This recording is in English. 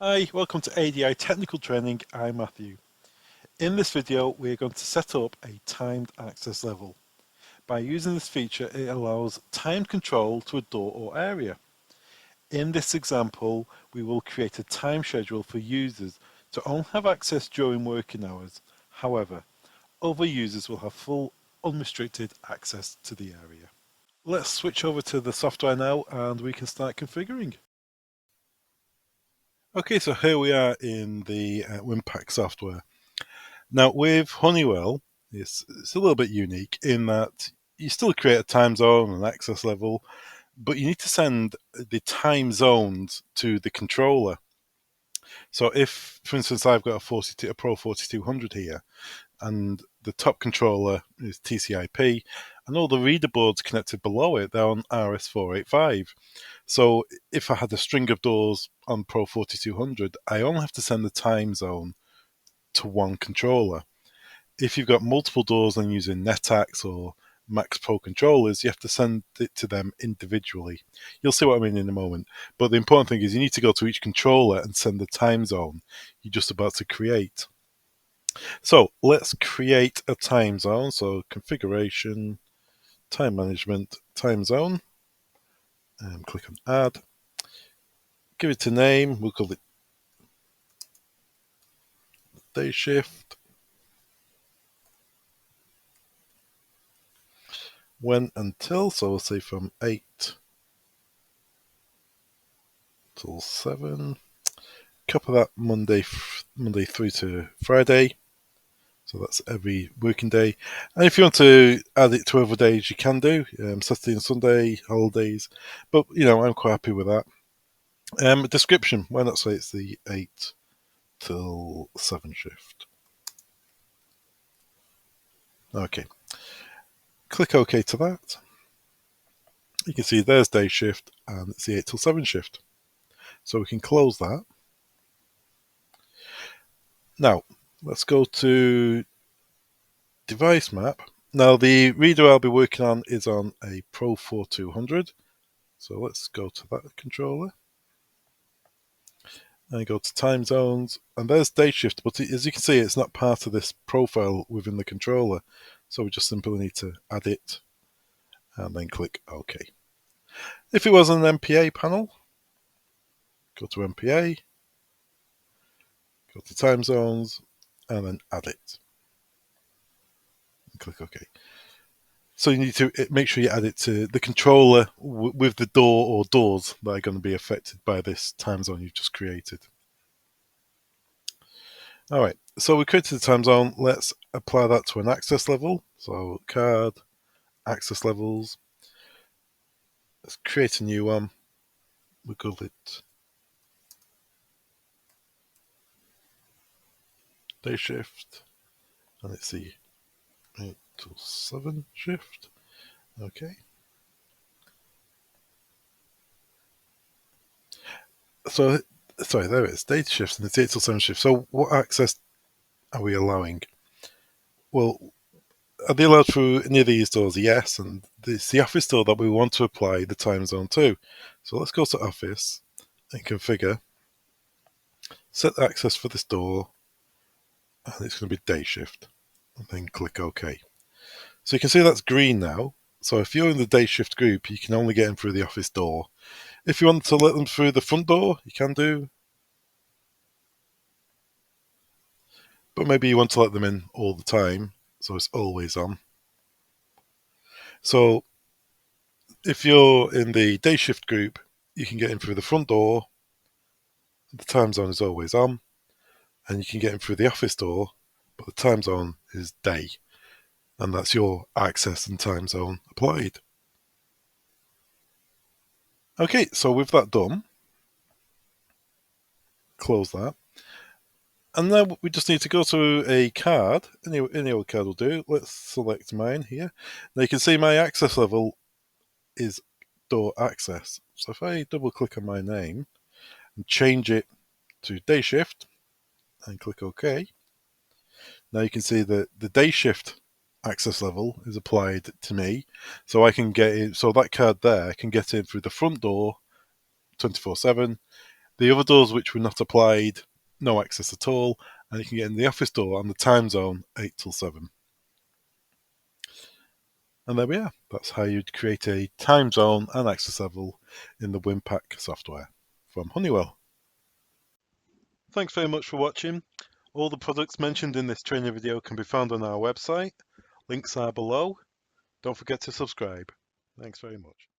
Hi, welcome to ADI Technical Training. I'm Matthew. In this video, we're going to set up a timed access level. By using this feature, it allows timed control to a door or area. In this example, we will create a time schedule for users to only have access during working hours. However, other users will have full unrestricted access to the area. Let's switch over to the software now and we can start configuring. Okay, so here we are in the Winpak software. Now with Honeywell, it's a little bit unique in that you still create a time zone and access level, but you need to send the time zones to the controller. So if, for instance, I've got a Pro 4200 here, and the top controller is TCP, and all the reader boards connected below it, they're on RS485. So if I had a string of doors on Pro 4200, I only have to send the time zone to one controller. If you've got multiple doors and using NetAxe or Max Pro controllers, you have to send it to them individually. You'll see what I mean in a moment. But the important thing is you need to go to each controller and send the time zone you're just about to create. So let's create a time zone. So configuration, time management, time zone. And click on add. Give it a name. We'll call it day shift. When until, so we'll say from 8 till 7. Couple that Monday through to Friday. So that's every working day. And if you want to add it to other days, you can do. Saturday and Sunday, holidays. But, I'm quite happy with that. Description, why not say it's the 8 till 7 shift. Okay. Click OK to that. You can see there's day shift and it's the 8 till 7 shift. So we can close that. Now, let's go to device map. Now the reader I'll be working on is on a Pro 4200. So let's go to that controller. And go to time zones. And there's day shift, but as you can see, it's not part of this profile within the controller. So we just simply need to add it and then click OK. If it was an MPA panel, go to MPA, go to time zones, and then add it. And click OK. So you need to make sure you add it to the controller with the door or doors that are going to be affected by this time zone you've just created. All right, so we created the time zone. Let's apply that to an access level. So card, access levels. Let's create a new one. We call it day shift, and it's the 8 till 7 shift. Okay. So, sorry, there it is. Day shift and it's 8 till 7 shift. So what access are we allowing? Well, are they allowed through any of these doors? Yes, and it's the office door that we want to apply the time zone to. So let's go to office and configure. Set the access for this door, and it's going to be day shift. And then click OK. So you can see that's green now. So if you're in the day shift group, you can only get in through the office door. If you want to let them through the front door, you can do. But maybe you want to let them in all the time, so it's always on. So if you're in the day shift group, you can get in through the front door. The time zone is always on. And you can get in through the office door, but the time zone is day. And that's your access and time zone applied. Okay, so with that done, close that. And now we just need to go to a card. Any old card will do. Let's select mine here. Now you can see my access level is door access. So if I double click on my name and change it to day shift and click OK, now you can see that the day shift access level is applied to me. So I can get in, so that card there can get in through the front door 24/7. The other doors which were not applied, no access at all, and you can get in the office door on the time zone 8 till 7. And there we are. That's how you'd create a time zone and access level in the Winpak software from Honeywell. Thanks very much for watching. All the products mentioned in this training video can be found on our website. Links are below. Don't forget to subscribe. Thanks very much.